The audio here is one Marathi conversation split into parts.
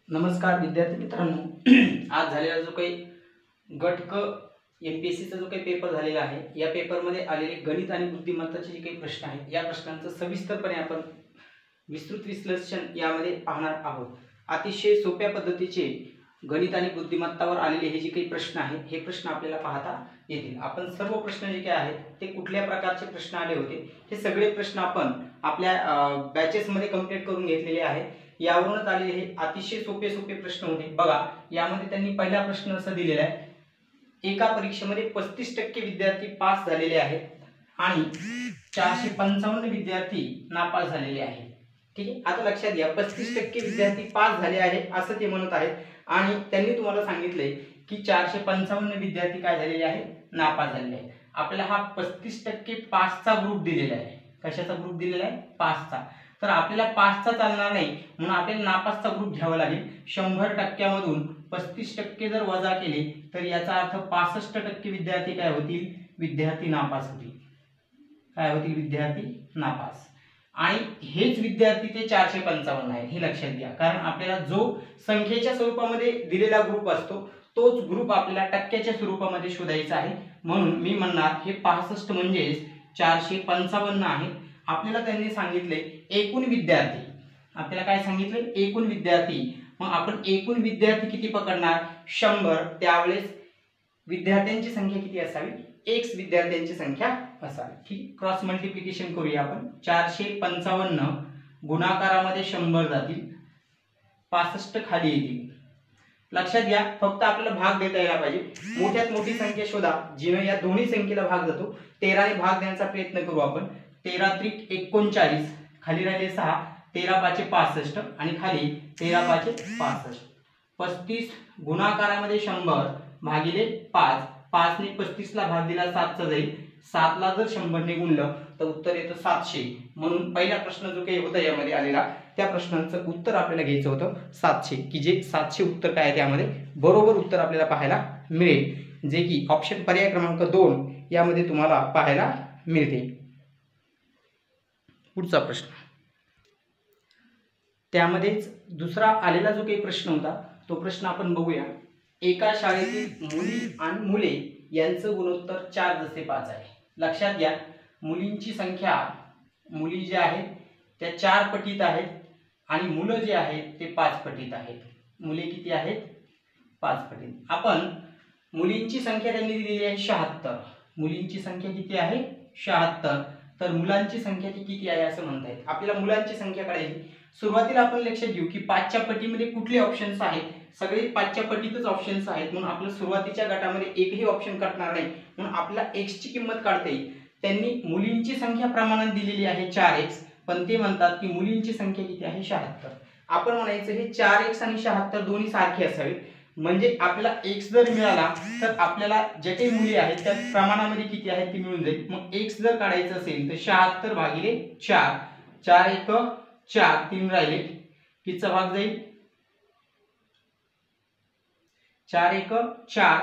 नमस्कार विद्यार्थी मित्रांनो. आज झालेला जो काही गट क MPSCचा जो काही पेपर झालेला आहे, या पेपरमध्ये आलेले गणित आणि बुद्धिमत्ताचे जे काही प्रश्न आहेत, या प्रश्नांचं सविस्तरपणे आपण विस्तृत विश्लेषण यामध्ये पाहणार आहोत. अतिशय सोप्या पद्धतीचे गणित आणि बुद्धिमत्तावर आलेले हे जे काही प्रश्न आहेत, हे प्रश्न आपल्याला पाहता येतील. आपण सर्व प्रश्न जे काही आहेत ते कुठल्या प्रकारचे प्रश्न आले होते, हे सगळे प्रश्न आपण आपल्या बॅचेसमध्ये कंप्लीट करून घेतलेले आहेत. यावरूनच आलेले हे अतिशय सोपे प्रश्न होते. बघा, यामध्ये त्यांनी पहिला प्रश्न असा दिलेला आहे, एका परीक्षेमध्ये 35% विद्यार्थी पास झालेले आहेत आणि 455 विद्यार्थी नापास झालेले आहेत. ठीक आहे, आता लक्षात घ्या, 35% विद्यार्थी पास झाले आहे असं ते म्हणत आहेत आणि त्यांनी तुम्हाला सांगितलंय की 455 विद्यार्थी काय झालेले आहेत, नापास झालेले आहेत. आपल्याला हा 35% पासचा ग्रुप दिलेला आहे. कशाचा ग्रुप दिलेला आहे? पासचा. तर आपल्याला पासचा चालणार नाही, म्हणून आपल्याला नापासचा ग्रुप घ्यावा लागेल. 100% 35% जर वजा केले तर याचा अर्थ 65% विद्यार्थी काय होतील? विद्यार्थी नापास होतील. काय होतील? विद्यार्थी नापास. आणि हेच विद्यार्थी ते 455 आहेत, हे लक्षात घ्या. कारण आपल्याला जो संख्येच्या स्वरूपामध्ये दिलेला ग्रुप असतो तोच ग्रुप आपल्याला टक्क्याच्या स्वरूपामध्ये शोधायचा आहे. म्हणून मी म्हणणार हे 65 म्हणजे 455 आहे. आपल्याला त्यांनी सांगितले एकूण विद्यार्थी. आपल्याला काय सांगितले? एकूण विद्यार्थी. मग आपण एकूण विद्यार्थी किती पकडणार? 100. त्यावेळेस विद्यार्थ्यांची संख्या किती असावी? x विद्यार्थ्यांची संख्या असावी. ठीक, क्रॉस मल्टिप्लिकेशन करूया आपण. 455 गुणाकारामध्ये 100 जातील, 65 खाली येतील. लक्षात घ्या, फक्त आपल्याला भाग देता यायला पाहिजे. मोठ्यात मोठी संख्या शोधा जिने या दोन्ही संख्येला भाग जातो. 13 ने भाग देण्याचा प्रयत्न करू आपण. 13 त्रिक 39, खाली राहिले 6, 13 पाचे 65 आणि खाली 13 पाचे 65. 35 गुणाकारामध्ये 100 भागिले 5. 5 ने 35 ला भाग दिला 7 चा जाईल. 7 ला जर 100 ने गुणलं तर उत्तर येतं 700. म्हणून पहिला प्रश्न जो काही होता यामध्ये आलेला, त्या प्रश्नाचं उत्तर आपल्याला घ्यायचं होतं 700, की जे 700 उत्तर काय आहे त्यामध्ये बरोबर उत्तर आपल्याला पाहायला मिळेल, जे की ऑप्शन पर्याय क्रमांक 2 यामध्ये तुम्हाला पाहायला मिळते. पुढचा प्रश्न, त्यामध्येच दुसरा आलेला जो काही प्रश्न होता तो प्रश्न आपण बघूया. एका शाळेतील मुली आणि मुले यांचं गुणोत्तर 4 जसे 5 आहे. लक्षात घ्या, मुलींची संख्या, मुली जे आहेत त्या 4 पटीत आहेत आणि मुलं जे आहेत ते 5 पटीत आहेत. मुले किती आहेत? 5 पटीत. आपण मुलींची संख्या त्यांनी दिलेली आहे 76. मुलींची संख्या किती आहे? 76. तर मुलांची संख्या ती किती आहे असं म्हणता येईल. आपल्याला मुलांची संख्या काढायची. सुरुवातीला आपण लक्षात घेऊ की 5च्या पटीमध्ये कुठले ऑप्शन्स आहेत? सगळे 5च्या पटीतच ऑप्शन्स आहेत. म्हणून आपल्या सुरुवातीच्या गटामध्ये एकही ऑप्शन कटणार नाही. म्हणून आपल्याला x ची किंमत काढता येईल. त्यांनी मुलींची संख्या प्रमाणात दिलेली आहे 4x, पण ते म्हणतात की मुलींची संख्या किती आहे? 76. आपण म्हणायचं हे 4x आणि 76 दोन्ही सारखे असावे. म्हणजे आपल्याला x जर मिळाला तर आपल्याला जे काही मुली आहेत त्या प्रमाणामध्ये किती आहेत ती मिळून जाईल. मग x जर काढायचं असेल तर 76 भागिले 4. 4 1 4, 3 राहिले, कितीचा भाग जाईल? 4 1 4,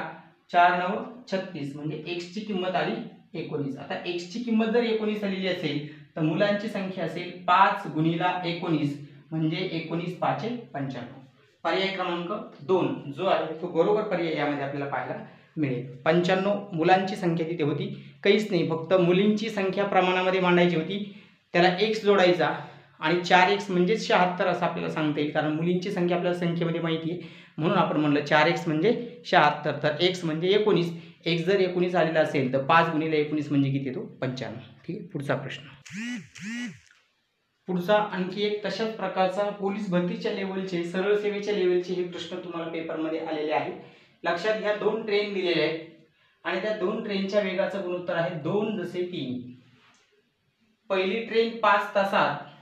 4 9 36, म्हणजे x ची किंमत आली 19. आता x ची किंमत जर 19 आलेली असेल तर मुलांची संख्या असेल 5 गुणिला 19, म्हणजे 19 5 95. पर्याय क्रमांक 2 जो आहे तो बरोबर पर्याय यामध्ये आपल्याला पाहायला मिळेल. 95 मुलांची संख्या तिथे होती. काहीच नाही, फक्त मुलींची संख्या प्रमाणामध्ये मांडायची होती. त्याला x जोडायचा आणि 4x म्हणजे 76 असं आपल्याला सांगता येईल. कारण मुलींची संख्या आपल्याला संख्येमध्ये माहिती आहे, म्हणून आपण म्हणलं 4x म्हणजे 76. तर x म्हणजे 19. x जर 19 आलेला असेल तर 5 गुणिले 19 म्हणजे किती येतो? 95. ठीक आहे, पुढचा प्रश्न. पुढचा आणखी एक तशाच प्रकारचा पोलीस भरतीच्या लेवलचे, सरळ सेवेच्या लेवलचे हे प्रश्न तुम्हाला पेपरमध्ये आलेले आहेत. लक्षात घ्या, 2 ट्रेन दिलेले आहेत आणि त्या 2 ट्रेनच्या वेगाचं गुणोत्तर आहे 2 जसे 3. पहिली ट्रेन 5 तासात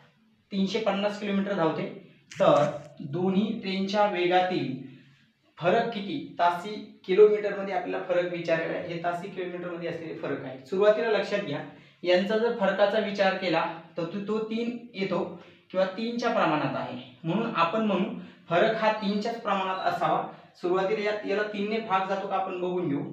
350 किलोमीटर धावते, तर दोन्ही ट्रेनच्या वेगातील फरक किती? तासी किलोमीटर मध्ये आपल्याला फरक विचारलेला आहे. हे तासी किलोमीटर मध्ये असलेले फरक आहे. सुरुवातीला लक्षात घ्या, यांचा जर फरकाचा विचार केला तर तो 3 येतो किंवा 3च्या प्रमाणात आहे. म्हणून आपण म्हणू फरक हा 3च्याच प्रमाणात असावा. सुरुवातीला याला 3 ने भाग जातो का आपण बघून घेऊ.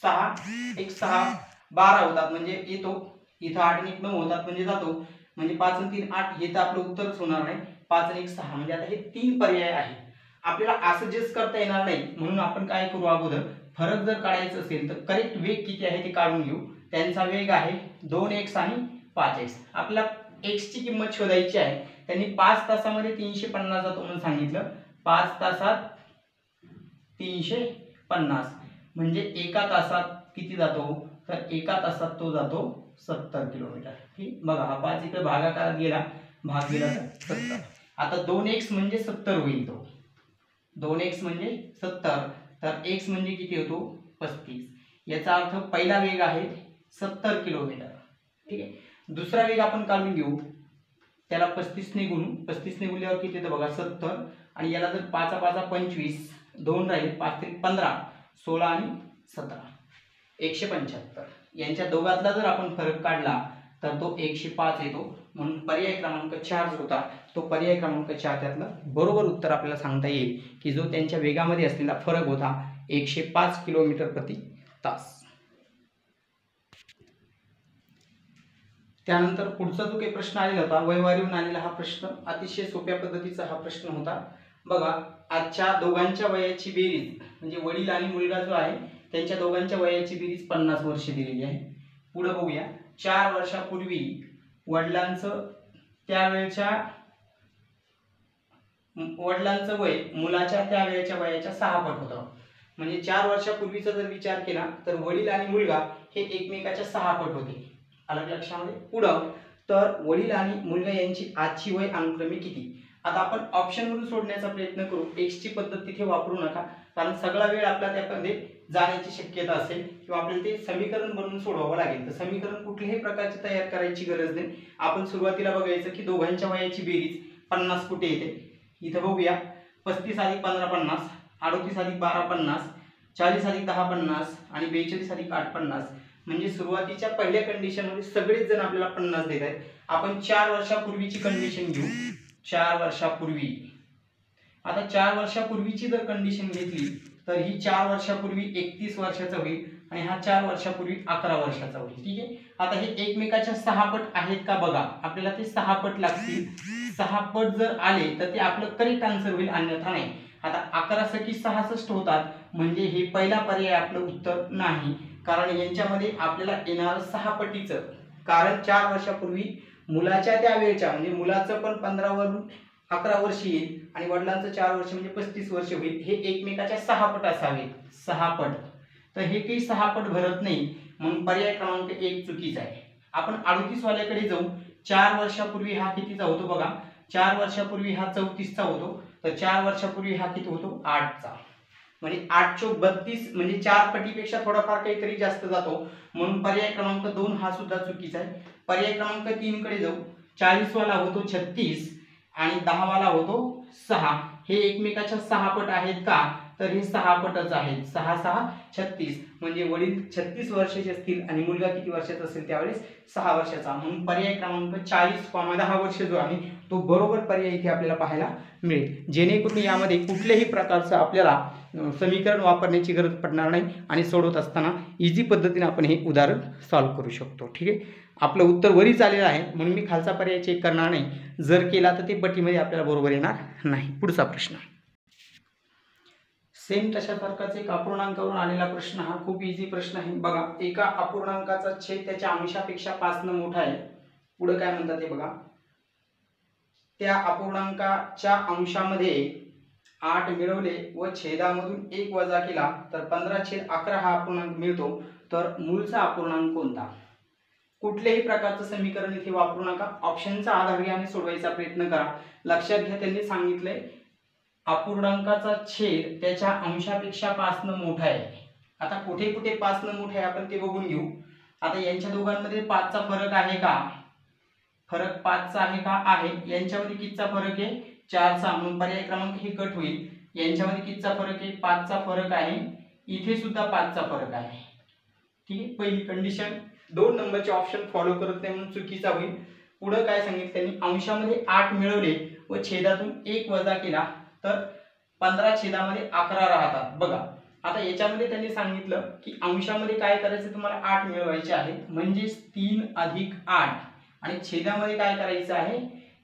6 1 6 12 होतात म्हणजे येतो. इथं 8 आणि 9 होतात म्हणजे जातो. म्हणजे 5 आणि 3 8, हे तर आपलं उत्तरच होणार नाही. 5 आणि 1 6, म्हणजे आता हे 3 पर्याय आहेत. आपल्याला असं जस्ट करता येणार नाही, म्हणून आपण काय करू, अगोदर फरक जर काढायचा असेल तर करेक्ट वेग किती आहे ते काढून घेऊ. त्यांचा वेग आहे 2x आणि 5x. आपल्याला x ची किंमत शोधायची आहे. त्यांनी 5 तासामध्ये 350 जातो म्हणून सांगितलं. 5 तासात 350 म्हणजे एका तासात किती जातो, तर एका तासात तो जातो 70 किलोमीटर. ठीक, बघा हा 5 इकडे भागाकारात गेला, भाग गेला तर 70. आता 2x म्हणजे 70 होईल. तो 2x म्हणजे 70, तर x म्हणजे किती होतो 35. याचा अर्थ पहिला वेग आहे 70 किलोमीटर. ठीक आहे. दुसरा वेग आपण काढून घेऊ. त्याला 35 ने गुणू. 35 ने गुणल्यावर किती येतं बघा 70, आणि याला जर 5 5 25, 2 राहील, 5 3 15, 16 आणि 17 175. यांच्या दोघातला जर आपण फरक काढला तर तो 105 येतो. म्हणून पर्याय क्रमांक 4 जो होता तो पर्याय क्रमांक 4 त्यातलं बरोबर उत्तर आपल्याला सांगता येईल की जो त्यांच्या वेगामध्ये असलेला फरक होता 105 किलोमीटर प्रति तास. त्यानंतर पुढचा जो काही प्रश्न आलेला होता, वयवारीहून आलेला हा प्रश्न अतिशय सोप्या पद्धतीचा हा प्रश्न होता. बघा, आजच्या दोघांच्या वयाची बेरीज, म्हणजे वडील आणि मुलगा जो आहे त्यांच्या दोघांच्या वयाची बेरीज 50 वर्षे दिलेली आहे. पुढे बघूया. 4 वर्षापूर्वी वडिलांचं वय मुलाच्या त्यावेळेच्या वयाच्या 6 पट होतं. म्हणजे 4 वर्षापूर्वीचा जर विचार केला तर वडील आणि मुलगा हे एकमेकाच्या 6 पट होते. अलग लक्षामध्ये. पुढं तर वडील आणि मुलगा यांची आजची वय अनुक्रमे किती. आता आपण ऑप्शनवरून सोडण्याचा प्रयत्न करू. एक्स ची पद्धत तिथे वापरू नका, कारण सगळा वेळ आपला त्यामध्ये जाण्याची शक्यता असेल किंवा आपल्याला ते समीकरण बनवून सोडवावं लागेल. तर समीकरण कुठल्याही प्रकारचे तयार करायची गरज नाही. आपण सुरुवातीला बघायचं की दोघांच्या वयाची बेरीज 50 कुठे येते. इथं बघूया. 35 अधिक 15 50, 38 अधिक 12 50, 40 अधिक 10 50 आणि 42 अधिक 8 50. म्हणजे सुरुवातीच्या पहिल्या कंडिशन मध्ये सगळेच जण आपल्याला 50 देत आहेत. आपण 4 वर्षापूर्वीची कंडिशन घेऊ. 4 वर्षापूर्वी. आता 4 वर्षापूर्वीची जर कंडिशन घेतली तर ही 4 वर्षापूर्वी 31 वर्षाचा होईल आणि हा 4 वर्षापूर्वी 11 वर्षाचा होईल. ठीक आहे. आता हे एकमेकाच्या 6 पट आहेत का बघा. आपल्याला ते 6 पट लागतील. 6 पट जर आले तर ते आपलं करेक्ट आन्सर होईल, अन्यथा नाही. आता 11 सकी 66 होतात, म्हणजे हे पहिला पर्याय आपलं उत्तर नाही, कारण यांच्यामध्ये आपल्याला येणार 6 पटीचं. कारण 4 वर्षापूर्वी मुलाच्या त्या वेळेच्या, म्हणजे मुलाचं पण 15 वरून 11 वर्ष येईल आणि वडिलांचं 4 वर्ष म्हणजे 35 वर्ष होईल. हे एकमेकाच्या 6 पट असावे. 6 पट. तर हे काही 6 पट भरत नाही, म्हणून पर्याय क्रमांक 1 चुकीचा आहे. आपण 38 वाल्याकडे जाऊ. 4 वर्षापूर्वी हा कितीचा होतो बघा. 4 वर्षापूर्वी हा 34चा होतो, तर 4 वर्षापूर्वी हा किती होतो 8चा. म्हणजे 8 चोक 32, म्हणजे 4 पटीपेक्षा थोडाफार काहीतरी जास्त जातो, म्हणून पर्याय क्रमांक 2 हा सुद्धा चुकीचा आहे. पर्याय क्रमांक 3 कडे जाऊ. 40 वाला होतो 36 आणि 10 वाला होतो 6. हे एकमेकाच्या 6 पट आहेत का, तर हे 6 पटच आहेत. 6 6 36, म्हणजे वडील 36 वर्षाचे असतील आणि मुलगा किती वर्षाचा असेल त्यावेळेस 6 वर्षाचा. म्हणून पर्याय क्रमांक 40, 10 वर्ष जो आहे तो बरोबर पर्याय इथे आपल्याला पाहायला मिळेल. जेणेकरून यामध्ये कुठल्याही प्रकारचं आपल्याला समीकरण वापरण्याची गरज पडणार नाही आणि सोडवत असताना इझी पद्धतीने आपण हे उदाहरण सॉल्व्ह करू शकतो. ठीक आहे. आपलं उत्तर वरीच आलेलं आहे, म्हणून मी खालचा पर्याय चेक करणार नाही. जर केला तर ते पटीमध्ये आपल्याला बरोबर येणार नाही. पुढचा प्रश्न. सेम तशा प्रकारचा एक अपूर्णांकावरून आलेला प्रश्न. हा खूप इझी प्रश्न आहे. बघा, एका अपूर्णांकाचा छेद त्याच्या अंशापेक्षा 5 न मोठा आहे. पुढे काय म्हणतात ते बघा. त्या अपूर्णांकाच्या अंशामध्ये 8 मिळवले व छेदामधून 1 वजा केला तर 15/11 हा अपूर्णांक मिळतो. तर मूळचा अपूर्णांक कोणता. कुठल्याही प्रकारचं समीकरण इथे वापरू नका. ऑप्शनचा आधार घ्या आणि सोडवायचा प्रयत्न करा. लक्षात घ्या, त्यांनी सांगितलंय अपूर्णांकाचा छेद त्याच्या अंशापेक्षा 5 न मोठा आहे. आता कुठे कुठे 5 न मोठा आहे आपण ते बघून घेऊ. आता यांच्या दोघांमध्ये 5 चा फरक आहे का. फरक 5 चा आहे का. आहे. यांच्यामध्ये कितीचा फरक आहे 4 चा, म्हणून पर्याय क्रमांक हे कट होईल. यांच्यामध्ये कितीचा फरक आहे 5 चा फरक आहे. इथे सुद्धा 5 चा फरक आहे. ठीक आहे. पहिली कंडिशन 2 नंबरचे ऑप्शन फॉलो करत नाही म्हणून चुकीचा होईल. पुढे काय सांगितलं त्यांनी, अंशामध्ये 8 मिळवले व छेदातून 1 वजा केला तर 15/11 राहतात. बघा, आता याच्यामध्ये त्यांनी सांगितलं की अंशामध्ये काय करायचं तुम्हाला 8 मिळवायचे आहे, म्हणजे 3 अधिक 8 आणि छेदामध्ये काय करायचं आहे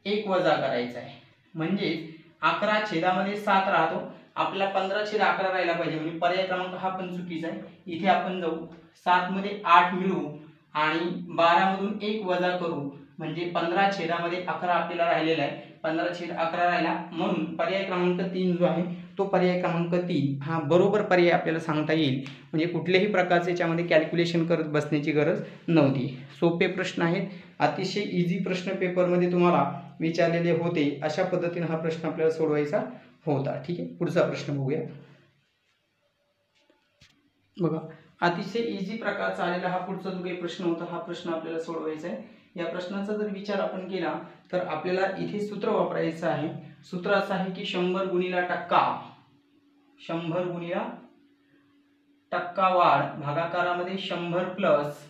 1 वजा करायचं आहे. म्हणजेच 11 छेदामध्ये 7 राहतो, आपला 15/11 राहिला पाहिजे, म्हणजे पर्याय क्रमांक हा पण चुकीचा आहे. इथे आपण जाऊ 7 मध्ये 8 मिळवू आणि 12 मधून 1 वजा करू, म्हणजे 15/11 आपल्याला राहिलेला आहे. 15/11 राहिला, म्हणून पर्याय क्रमांक 3 जो आहे तो पर्याय क्रमांक 3 हा बरोबर पर्याय आपल्याला सांगता येईल. म्हणजे कुठल्याही प्रकारचे याच्यामध्ये कॅल्क्युलेशन करत बसण्याची गरज नव्हती. सोपे प्रश्न आहेत, अतिशय इझी प्रश्न पेपरमध्ये तुम्हाला विचारलेले होते. अशा पद्धतीने हा प्रश्न आपल्याला सोडवायचा होता. ठीक आहे, पुढचा प्रश्न बघूया. बघा, अतिशय इझी प्रकारचा आलेला हा पुढचा जो काही प्रश्न होता, हा प्रश्न आपल्याला सोडवायचा आहे. या प्रश्नाचा जर विचार आपण केला तर आपल्याला इथे सूत्र वापरायचं आहे. सूत्र असं आहे की 100 गुणिला टक्का, 100 गुणिला टक्का वाढ भागाकारामध्ये 100 प्लस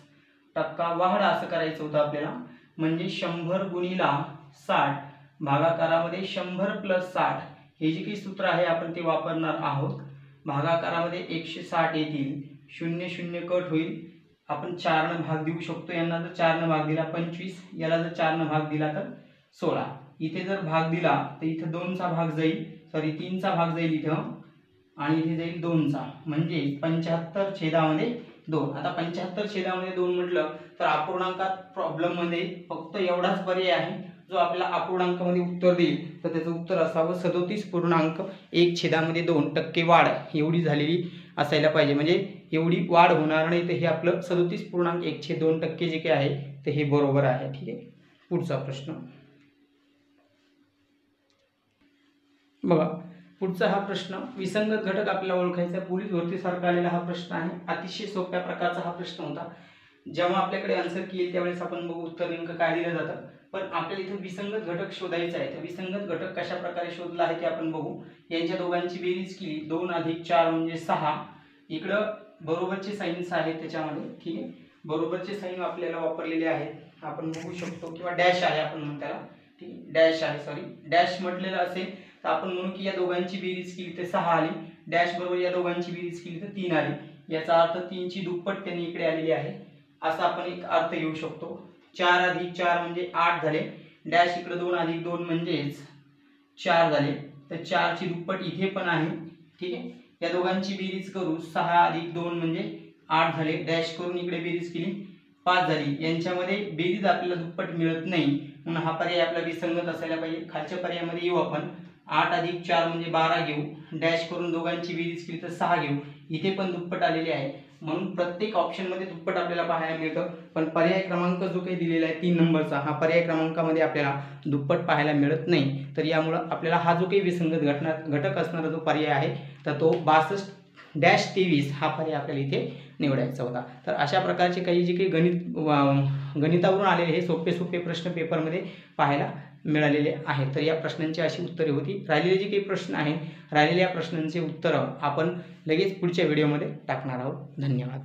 टक्का वाढ असं करायचं होतं आपल्याला. म्हणजे 100 गुणिला 60 भागाकारामध्ये 100 प्लस 60 हे जे काही सूत्र आहे आपण ते वापरणार आहोत. भागाकारामध्ये 160 येतील, 0 0 कट होईल, आपण 4 ने भाग देऊ शकतो. यांना जर 4 ने भाग दिला 25, याला जर 4 ने भाग दिला तर 16. इथे जर भाग दिला तर इथे 2 चा भाग जाईल, सॉरी 3 चा भाग जाईल इथं, आणि इथे जाईल 2 चा, म्हणजे 75/2. आता 75/2 म्हटलं तर अपूर्णांकात प्रॉब्लेम मध्ये फक्त एवढाच पर्याय आहे जो आपल्याला अपूर्णांकामध्ये उत्तर देईल. तर त्याचं उत्तर असावं 37.1/2 वाढ एवढी झालेली असायला पाहिजे. म्हणजे एवढी वाढ होणार नाही, तर हे आपलं 37.1/2 जे काही आहे ते हे बरोबर आहे. ठीक आहे, पुढचा प्रश्न बघा. पुढचा हा प्रश्न विसंगत घटक आपल्याला ओळखायचा, पोलीस भरतीसारखा आलेला हा प्रश्न आहे. अतिशय सोप्या प्रकारचा हा प्रश्न होता. जेव्हा आपल्याकडे आन्सर की येईल त्यावेळेस आपण बघू उत्तर नेमकं काय दिलं जातं. पण आपल्याला इथे विसंगत घटक शोधायचा आहे. तर विसंगत घटक कशा प्रकारे शोधला आहे ते आपण बघू. यांच्या दोघांची बेरीज केली, 2 + 4 म्हणजे 6. इकडं बरोबरचे साइन्स आहेत त्याच्यामध्ये. ठीक आहे, बरोबरचे साइन आपल्याला वापरलेले आहेत, आपण बघू शकतो, किंवा डॅश आहे आपण म्हणू त्याला. ठीक आहे, डॅश आहे, सॉरी डॅश म्हटलेलं असेल तर आपण म्हणू की या दोघांची बेरीज केली तर 6 आली, डॅश बरोबर या दोघांची बेरीज केली तर 3 आली. याचा अर्थ 3 ची दुप्पट त्यांनी इकडे आलेली आहे, असा आपण एक अर्थ घेऊ शकतो. 4 + 4 म्हणजे 8 झाले, डॅश इकडे 2 + 2 म्हणजेच 4 झाले, तर 4 ची दुप्पट इथे पण आहे. ठीक आहे, या दोघांची बेरीज करू, 6 + 2 म्हणजे 8 झाले, डॅश करून इकडे बेरीज केली 5 झाली. यांच्यामध्ये बेरीज आपल्याला दुप्पट मिळत नाही, म्हणून हा पर्याय आपला विसंगत असायला पाहिजे. खालच्या पर्यायामध्ये येऊ आपण, 8 + 4 म्हणजे 12 घेऊ, डॅश करून दोघांची बेरीज केली तर 6 घेऊ, इथे पण दुप्पट आलेले आहे, म्हणून प्रत्येक ऑप्शन मध्ये दुप्पट आपल्याला पाहायला मिळतं. पण पर्याय क्रमांक जो काही दिलेला आहे 3 नंबरचा, हा पर्याय क्रमांकामध्ये आपल्याला दुप्पट पाहायला मिळत नाही. तर यामुळे आपल्याला हा जो काही विसंगत घटक असणारा जो पर्याय आहे तर तो 62-23 हा पर्याय आपल्याला इथे निवडायचा होता. तर अशा प्रकारचे काही जे काही गणितावरून आलेले हे सोपे प्रश्न पेपरमध्ये पाहायला मिळालेले आहेत. तर या प्रश्नांची अशी उत्तरे होती. राहिलेले जे काही प्रश्न आहेत, राहिलेल्या प्रश्नांचे उत्तरं आपण लगेच पुढच्या व्हिडिओमध्ये टाकणार आहोत. धन्यवाद.